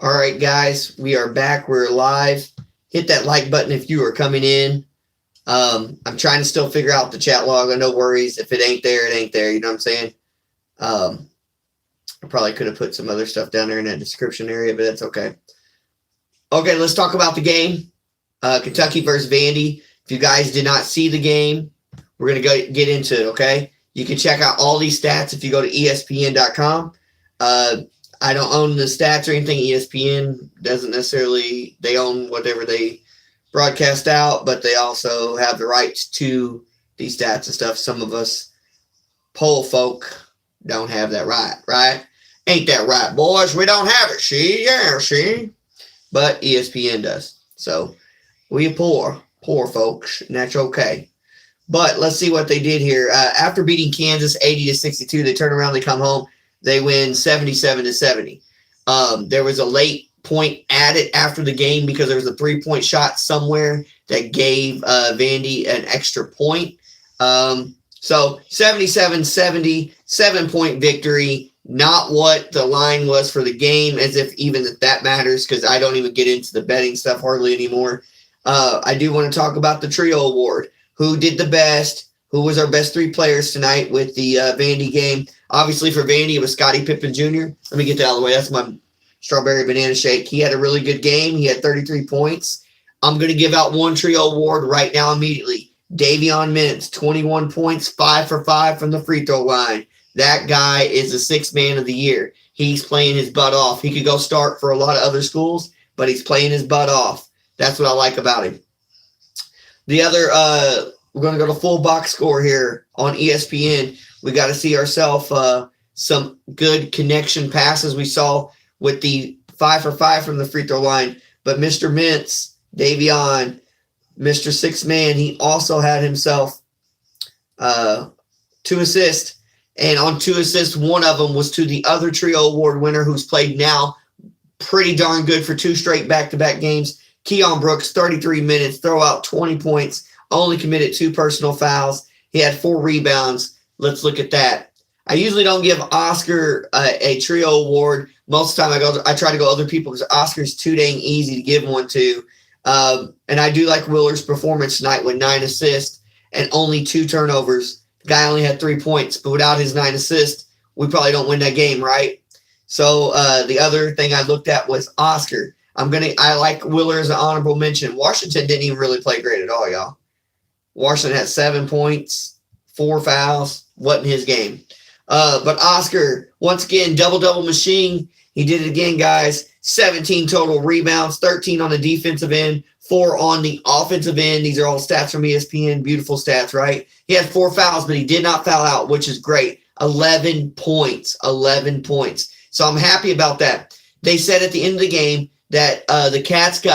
All right, guys, we are back. We're live. Hit that like button if you are coming in. I'm trying to still figure out the chat log. No worries. If it ain't there, it ain't there. You know what I'm saying? I probably could have put some other stuff down there in that description area, but that's okay. Okay, let's talk about the game. Kentucky versus Vandy. If you guys did not see the game, we're going to get into it, okay? You can check out all these stats if you go to ESPN.com. I don't own the stats or anything. ESPN doesn't necessarily – they own whatever they broadcast out, but they also have the rights to these stats and stuff. Some of us poll folk don't have that right? Ain't that right, boys? We don't have it, see? But ESPN does. So we poor folks, and that's okay. But let's see what they did here. After beating Kansas 80-62, they turn around, they come home. They win 77-70. There was a late point added after the game because there was a 3-point shot somewhere that gave Vandy an extra point. So 77-70, 7-point victory. Not what the line was for the game, as if even that matters, because I don't even get into the betting stuff hardly anymore. I do want to talk about the Trio Award. Who did the best? Who was our best 3 players tonight with the Vandy game? Obviously, for Vandy, it was Scottie Pippen Jr. Let me get that out of the way. That's my strawberry banana shake. He had a really good game. He had 33 points. I'm going to give out one Trio Award right now immediately. Davion Mintz, 21 points, 5 for 5 from the free throw line. That guy is the 6th man of the year. He's playing his butt off. He could go start for a lot of other schools, but he's playing his butt off. That's what I like about him. The other, we're going to go to full box score here on ESPN. We got to see ourselves some good connection passes we saw with the 5 for 5 from the free throw line. But Mr. Mintz, Davion, Mr. 6th man, he also had himself 2 assists. And on 2 assists, one of them was to the other Trio Award winner who's played now pretty darn good for 2 straight back-to-back games. Keon Brooks, 33 minutes, throw out 20 points, only committed 2 personal fouls. He had 4 rebounds. Let's look at that. I usually don't give Oscar a Trio Award. Most of the time I try to go other people because Oscar's too dang easy to give one to. And I do like Willer's performance tonight with 9 assists and only 2 turnovers. The guy only had 3 points, but without his 9 assists, we probably don't win that game, right? So the other thing I looked at was Oscar. I like Willer as an honorable mention. Washington didn't even really play great at all, y'all. Washington had 7 points, 4 fouls. Wasn't his game. But Oscar, once again, double-double machine. He did it again, guys. 17 total rebounds, 13 on the defensive end, 4 on the offensive end. These are all stats from ESPN. Beautiful stats, right? He had 4 fouls, but he did not foul out, which is great. 11 points. 11 points. So I'm happy about that. They said at the end of the game that the Cats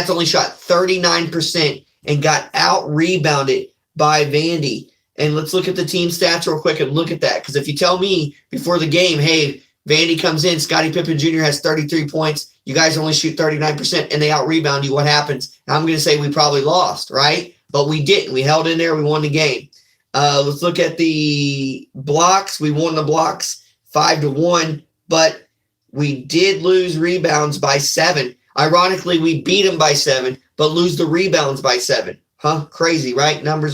only shot 39% and got out-rebounded by Vandy. And let's look at the team stats real quick and look at that. Because if you tell me before the game, hey, Vandy comes in, Scottie Pippen Jr. has 33 points, you guys only shoot 39%, and they out-rebound you, what happens? I'm going to say we probably lost, right? But we didn't. We held in there. We won the game. Let's look at the blocks. We won the blocks 5-1, but we did lose rebounds by 7. Ironically, we beat them by 7, but lose the rebounds by 7. Crazy, right? Numbers.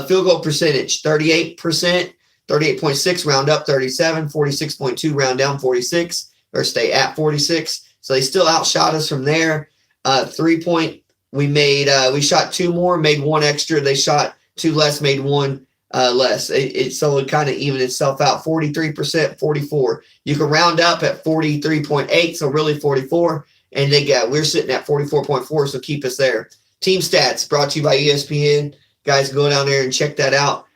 Field goal percentage, 38%, 38.6, round up 37, 46.2, round down 46, or stay at 46. So they still outshot us from there. 3-point, we shot 2 more, made 1 extra. They shot 2 less, made 1 less. So it kind of evened itself out. 43%, 44. You can round up at 43.8, so really 44. And we're sitting at 44.4, so keep us there. Team stats brought to you by ESPN. Guys, go down there and check that out.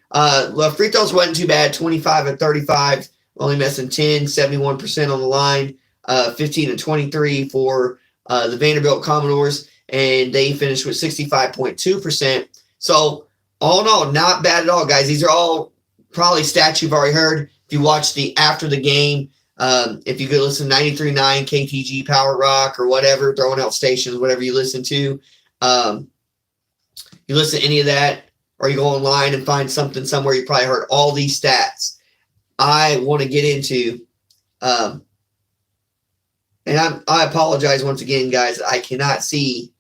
Free throws wasn't too bad. 25 and 35, only missing 10, 71% on the line. 15 and 23 for the Vanderbilt Commodores, and they finished with 65.2%. So all in all, not bad at all, guys. These are all probably stats you've already heard. If you watch the after the game, if you could listen to 93.9 KTG Power Rock or whatever, throwing out stations, whatever you listen to, you listen to any of that, or you go online and find something somewhere, you probably heard all these stats. I want to get into And I apologize once again, guys. I cannot see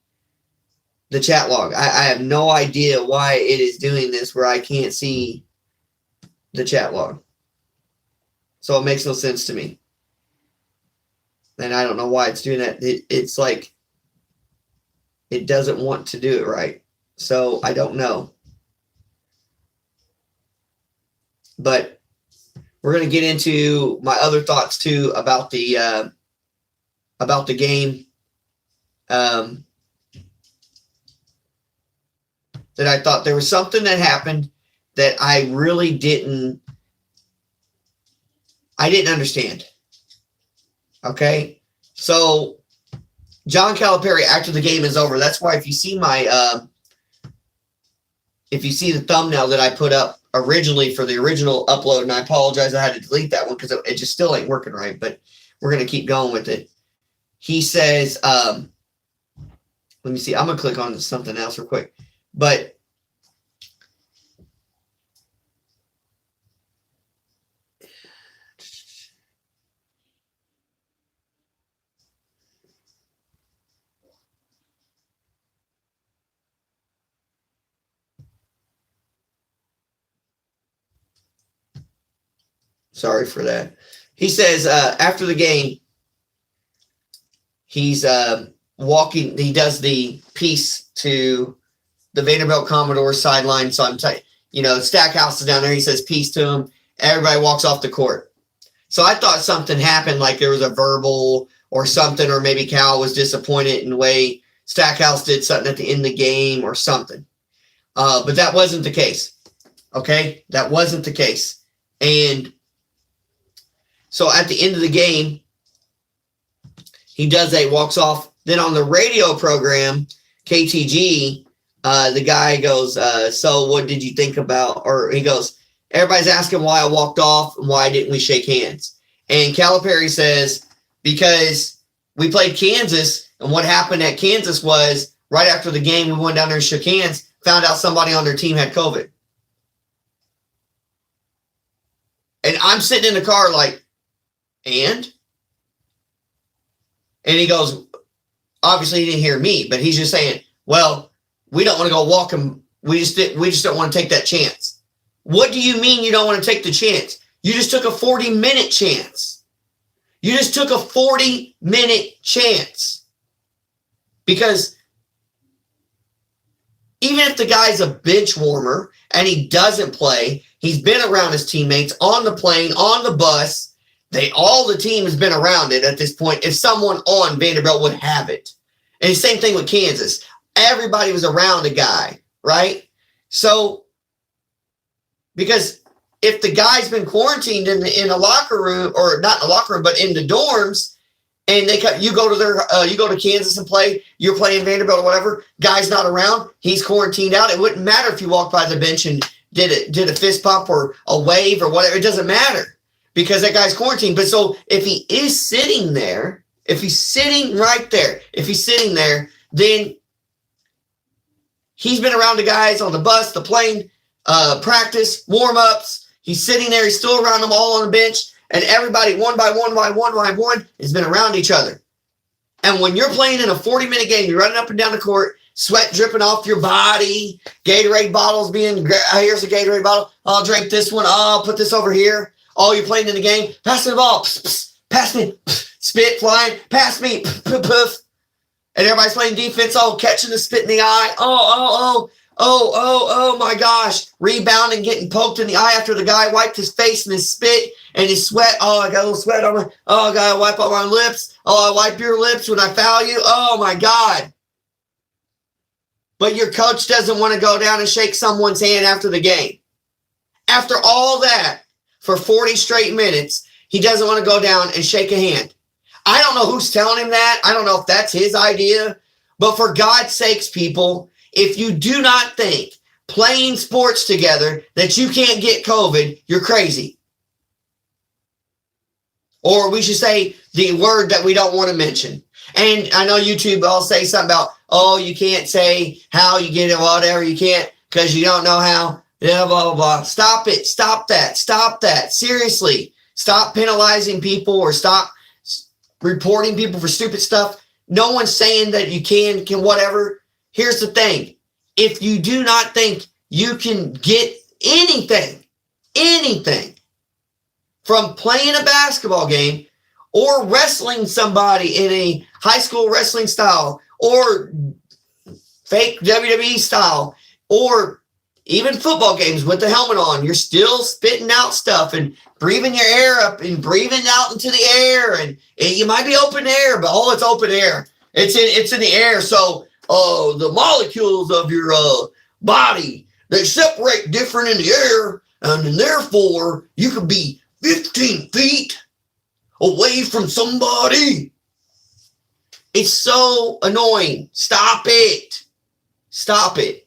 the chat log. I have no idea why it is doing this where I can't see the chat log. So it makes no sense to me. And I don't know why it's doing that. It's like it doesn't want to do it right. So I don't know. But we're going to get into my other thoughts too about the game. That I thought there was something that happened that I really didn't understand. Okay? So John Calipari, after the game is over, that's why if you see the thumbnail that I put up originally for the original upload, and I apologize, I had to delete that one because it just still ain't working right, but we're going to keep going with it. He says, let me see, I'm going to click on something else real quick. But sorry for that. He says after the game, he's walking. He does the piece to the Vanderbilt Commodores sideline. So Stackhouse is down there. He says peace to him. Everybody walks off the court. So I thought something happened, like there was a verbal or something, or maybe Cal was disappointed in the way Stackhouse did something at the end of the game or something. But that wasn't the case. Okay? That wasn't the case. And so at the end of the game, he walks off. Then on the radio program, KTG, the guy goes, so what did you think about, or he goes, everybody's asking why I walked off and why didn't we shake hands? And Calipari says, because we played Kansas, and what happened at Kansas was right after the game, we went down there and shook hands, found out somebody on their team had COVID. And I'm sitting in the car like, and he goes, obviously he didn't hear me, but he's just saying, well, we don't want to go walk him. We just don't want to take that chance. What do you mean you don't want to take the chance? You just took a 40-minute chance. You just took a 40-minute chance. Because even if the guy's a bench warmer and he doesn't play, he's been around his teammates on the plane, on the bus. All the team has been around it at this point. If someone on Vanderbilt would have it. And the same thing with Kansas. Everybody was around a guy, right? So, because if the guy's been quarantined in a locker room, or not in the locker room, but in the dorms, and you go to Kansas and play, you're playing Vanderbilt or whatever, guy's not around, he's quarantined out. It wouldn't matter if you walked by the bench and did a fist pump or a wave or whatever. It doesn't matter because that guy's quarantined. But so if he is sitting there, if he's sitting right there, then he's been around the guys on the bus, the plane, practice, warm-ups. He's sitting there. He's still around them all on the bench. And everybody, one by one, has been around each other. And when you're playing in a 40-minute game, you're running up and down the court, sweat dripping off your body, Gatorade bottles here's a Gatorade bottle. I'll drink this one. I'll put this over here. Oh, you're playing in the game. Pass me the ball. Pss, pss, pass me. Pss, spit flying. Pass me. Pff, pff. And everybody's playing defense, catching the spit in the eye. Oh, my gosh. Rebounding, getting poked in the eye after the guy wiped his face and his spit and his sweat. Oh, I got a little sweat on my, I got to wipe on my lips. Oh, I wipe your lips when I foul you. Oh, my God. But your coach doesn't want to go down and shake someone's hand after the game. After all that, for 40 straight minutes, he doesn't want to go down and shake a hand. I don't know who's telling him that. I don't know if that's his idea. But for God's sakes, people, if you do not think playing sports together that you can't get COVID, you're crazy. Or we should say the word that we don't want to mention. And I know YouTube will say something about, you can't say how you get it, whatever. You can't because you don't know how. Blah, blah, blah. Stop it. Stop that. Stop that. Seriously. Stop penalizing people or stop reporting people for stupid stuff. No one's saying that you can whatever. Here's the thing. If you do not think you can get anything from playing a basketball game or wrestling somebody in a high school wrestling style or fake WWE style or even football games with the helmet on, you're still spitting out stuff and breathing your air up and breathing out into the air. And you might be open air, but it's open air. It's in the air. So the molecules of your body, they separate different in the air. And then therefore, you could be 15 feet away from somebody. It's so annoying. Stop it. Stop it.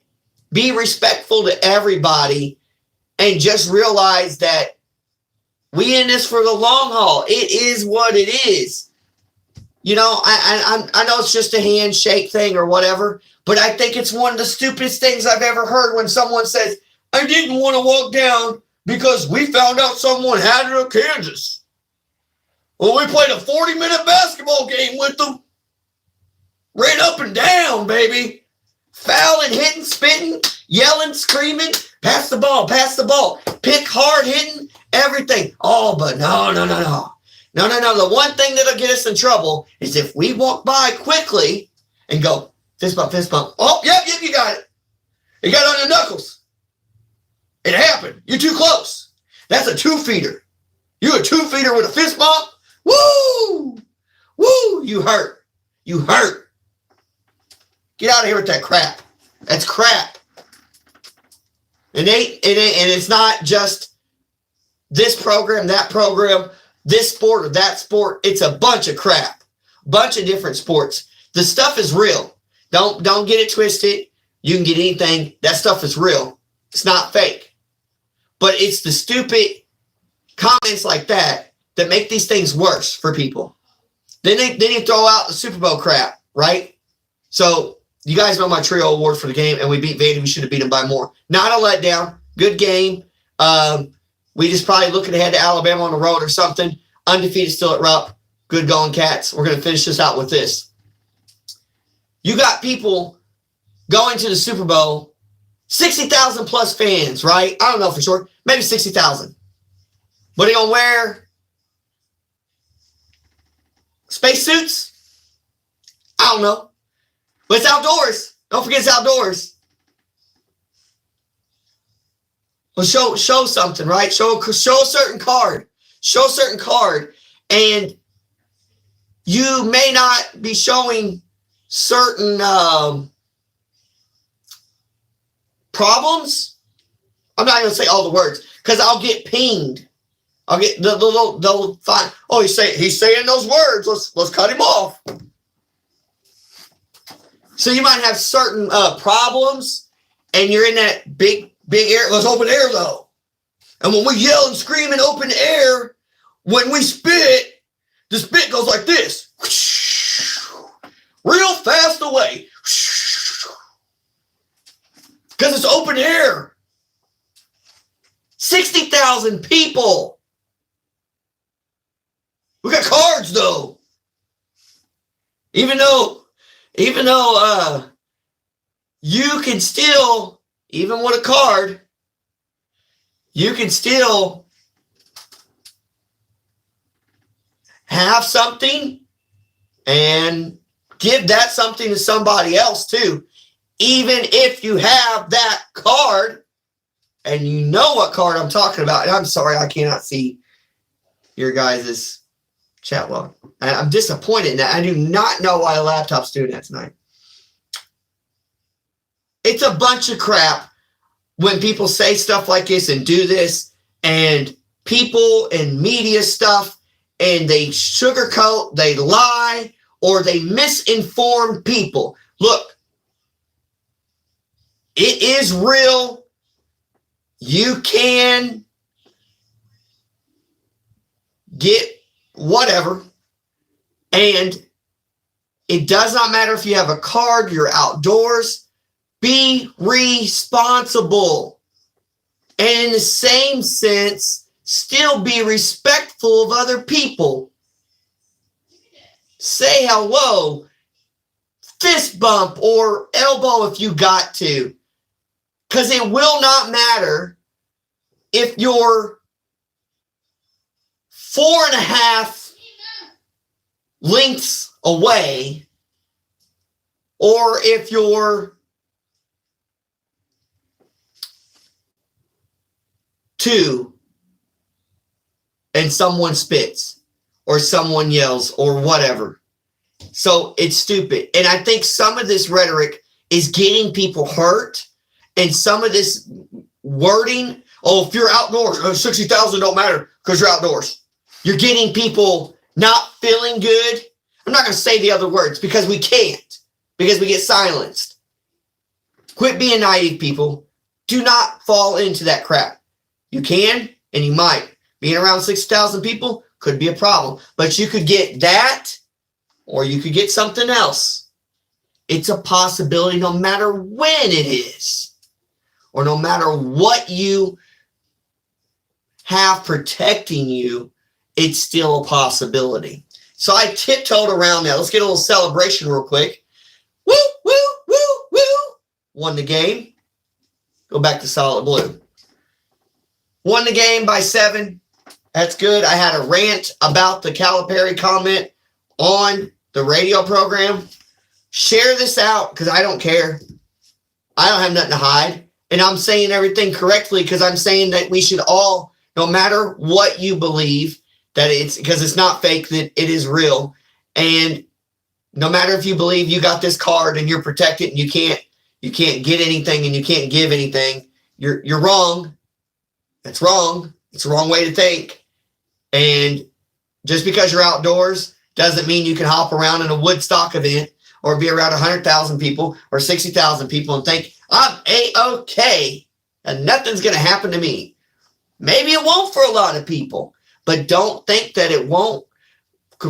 Be respectful to everybody and just realize that we in this for the long haul. It is what it is. You know, I know it's just a handshake thing or whatever, but I think it's one of the stupidest things I've ever heard when someone says, I didn't want to walk down because we found out someone had it in Kansas. Well, we played a 40-minute basketball game with them. Ran up and down, baby. Fouling, hitting, spitting, yelling, screaming, pass the ball, pick hard, hitting, everything. Oh, but no. The one thing that'll get us in trouble is if we walk by quickly and go, fist bump. Oh, yep, you got it. You got it on your knuckles. It happened. You're too close. That's a 2-feeder. You a 2-feeder with a fist bump? Woo! You hurt. Get out of here with that crap. That's crap. And it's not just this program, that program, this sport or that sport. It's a bunch of crap. Bunch of different sports. The stuff is real. Don't get it twisted. You can get anything. That stuff is real. It's not fake. But it's the stupid comments like that make these things worse for people. Then you throw out the Super Bowl crap, right? So you guys know my trio award for the game, and we beat Vandy. We should have beat them by more. Not a letdown. Good game. We just probably looking ahead to Alabama on the road or something. Undefeated still at Rupp. Good going, Cats. We're going to finish this out with this. You got people going to the Super Bowl, 60,000 plus fans, right? I don't know for sure. Maybe 60,000. What are they going to wear? Spacesuits? I don't know. But it's outdoors. Don't forget it's outdoors. Well, show something, right? Show a certain card. Show a certain card. And you may not be showing certain problems. I'm not going to say all the words because I'll get pinged. I'll get they'll find. Oh, he's saying those words. Let's cut him off. So you might have certain problems, and you're in that big air. Let's open air though. And when we yell and scream in open air, when we spit, the spit goes like this, real fast away, because it's open air. 60,000 people. We got cards though. Even though you can still, even with a card, you can still have something and give that something to somebody else too. Even if you have that card and you know what card I'm talking about. And I'm sorry, I cannot see your guys' chat log. I'm disappointed in that. I do not know why the laptop's doing that tonight. It's a bunch of crap when people say stuff like this and do this, and people and media stuff, and they sugarcoat, they lie, or they misinform people. Look, it is real. You can get whatever. And it does not matter if you have a card, you're outdoors. Be responsible. And in the same sense, still be respectful of other people. say hello, fist bump or elbow if you got to. Because it will not matter if you're 4.5 lengths away or if you're 2 and someone spits or someone yells or whatever. So it's stupid. And I think some of this rhetoric is getting people hurt, and some of this wording, oh, if you're outdoors, 60,000 don't matter because you're outdoors. You're getting people not feeling good. I'm not going to say the other words because we can't, because we get silenced. Quit being naive, people. Do not fall into that crap. You can and you might. Being around 60,000 people could be a problem, but you could get that or you could get something else. It's a possibility no matter when it is, or no matter what you have protecting you, it's still a possibility. So I tiptoed around that. Let's get a little celebration real quick. Woo, woo, woo, woo. Won the game. Go back to solid blue. Won the game by 7. That's good. I had a rant about the Calipari comment on the radio program. Share this out because I don't care. I don't have nothing to hide. And I'm saying everything correctly because I'm saying that we should all, no matter what you believe, that it's because it's not fake, that it is real. And no matter if you believe you got this card and you're protected and you can't get anything and you can't give anything, you're wrong. That's wrong. It's the wrong way to think. And just because you're outdoors doesn't mean you can hop around in a Woodstock event or be around 100,000 people or 60,000 people and think, I'm A-OK and nothing's going to happen to me. Maybe it won't for a lot of people, but don't think that it won't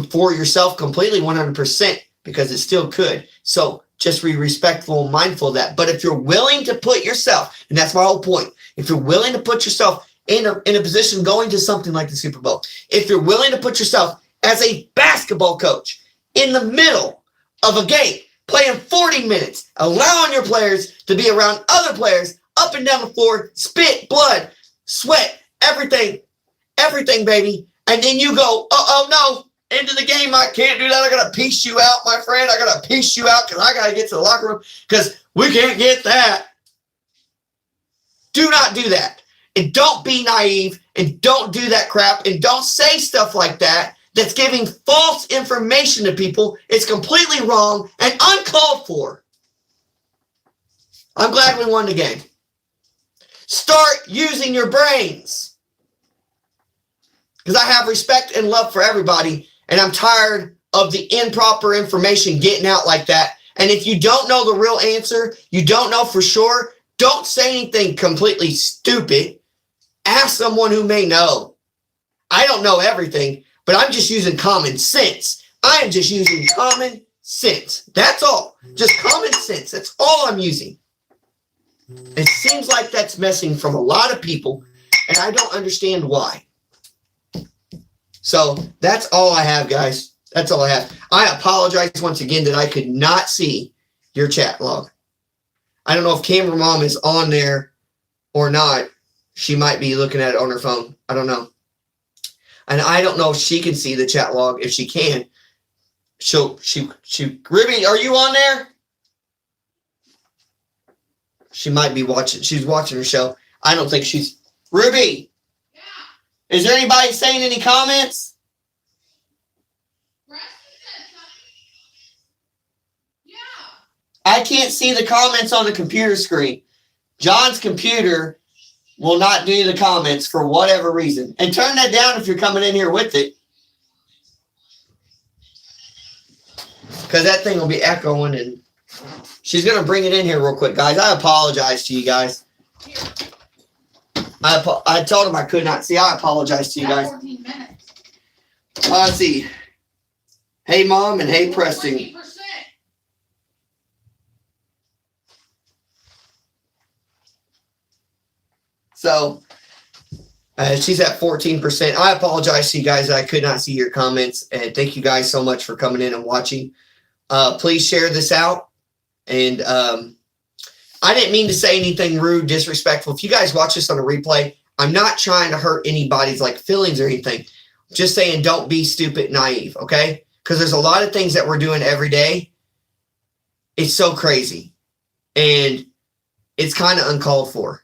for yourself completely 100% because it still could. So just be respectful and mindful of that. But if you're willing to put yourself, and that's my whole point, if you're willing to put yourself in a position going to something like the Super Bowl, if you're willing to put yourself as a basketball coach in the middle of a game, playing 40 minutes, allowing your players to be around other players up and down the floor, spit, blood, sweat, everything, baby. And then you go, oh no, into the game, I can't do that. I got to piece you out, my friend. I got to piece you out because I got to get to the locker room because we can't get that. Do not do that. And don't be naive and don't do that crap and don't say stuff like that that's giving false information to people. It's completely wrong and uncalled for. I'm glad we won the game. Start using your brains. Because I have respect and love for everybody, and I'm tired of the improper information getting out like that. And if you don't know the real answer, you don't know for sure, don't say anything completely stupid. Ask someone who may know. I don't know everything, but I'm just using common sense. I am just using common sense. That's all. Just common sense. That's all I'm using. It seems like that's missing from a lot of people, and I don't understand why. So that's all I have, guys. That's all I have. I apologize once again that I could not see your chat log. I don't know if Camera Mom is on there or not. She might be looking at it on her phone. I don't know. And I don't know if she can see the chat log. If she can, Ruby, are you on there? She might be watching. She's watching her show. I don't think she's. Ruby. Yeah. Is there anybody saying any comments? Yeah. I can't see the comments on the computer screen. John's computer will not do the comments for whatever reason. And turn that down if you're coming in here with it. Because that thing will be echoing and she's going to bring it in here real quick, guys. I apologize to you guys. I told him I could not see. I apologize to you guys. 14 minutes. Let's see. Hey, Mom, and hey, Preston. 20%. So, She's at 14%. I apologize to you guys. I could not see your comments. And thank you guys so much for coming in and watching. Please share this out. And I didn't mean to say anything rude, disrespectful. If you guys watch this on a replay, I'm not trying to hurt anybody's like feelings or anything. Just saying don't be stupid, naive, okay? Because there's a lot of things that we're doing every day. It's so crazy. And it's kind of uncalled for.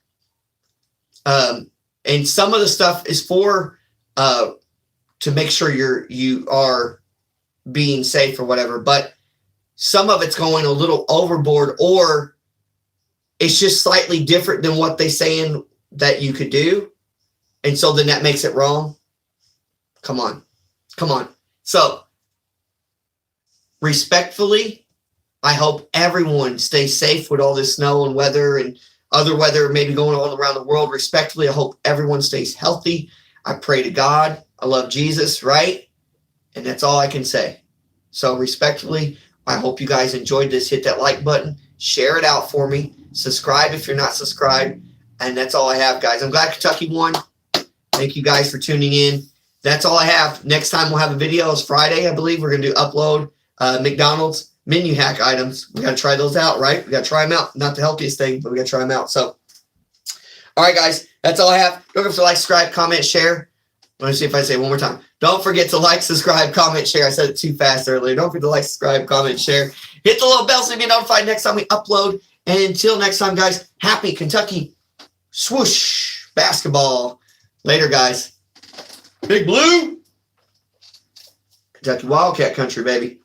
And some of the stuff is for to make sure you are being safe or whatever. But some of it's going a little overboard, or it's just slightly different than what they're saying that you could do. And so then that makes it wrong. Come on. Come on. So respectfully, I hope everyone stays safe with all this snow and weather and other weather maybe going on around the world. Respectfully, I hope everyone stays healthy. I pray to God. I love Jesus, right? And that's all I can say. So respectfully, I hope you guys enjoyed this. Hit that like button. Share it out for me. Subscribe if you're not subscribed. And that's all I have, guys. I'm glad Kentucky won. Thank you guys for tuning in. That's all I have. Next time we'll have a video. It's Friday, I believe. We're going to do upload McDonald's menu hack items. We got to try those out, right? We got to try them out. Not the healthiest thing, but we got to try them out. So, all right, guys, that's all I have. Don't forget to like, subscribe, comment, share. Let me see if I say it one more time. Don't forget to like, subscribe, comment, share. I said it too fast earlier. Don't forget to like, subscribe, comment, share. Hit the little bell so you get notified next time we upload. And until next time, guys, happy Kentucky swoosh basketball. Later, guys. Big Blue. Kentucky Wildcat country, baby.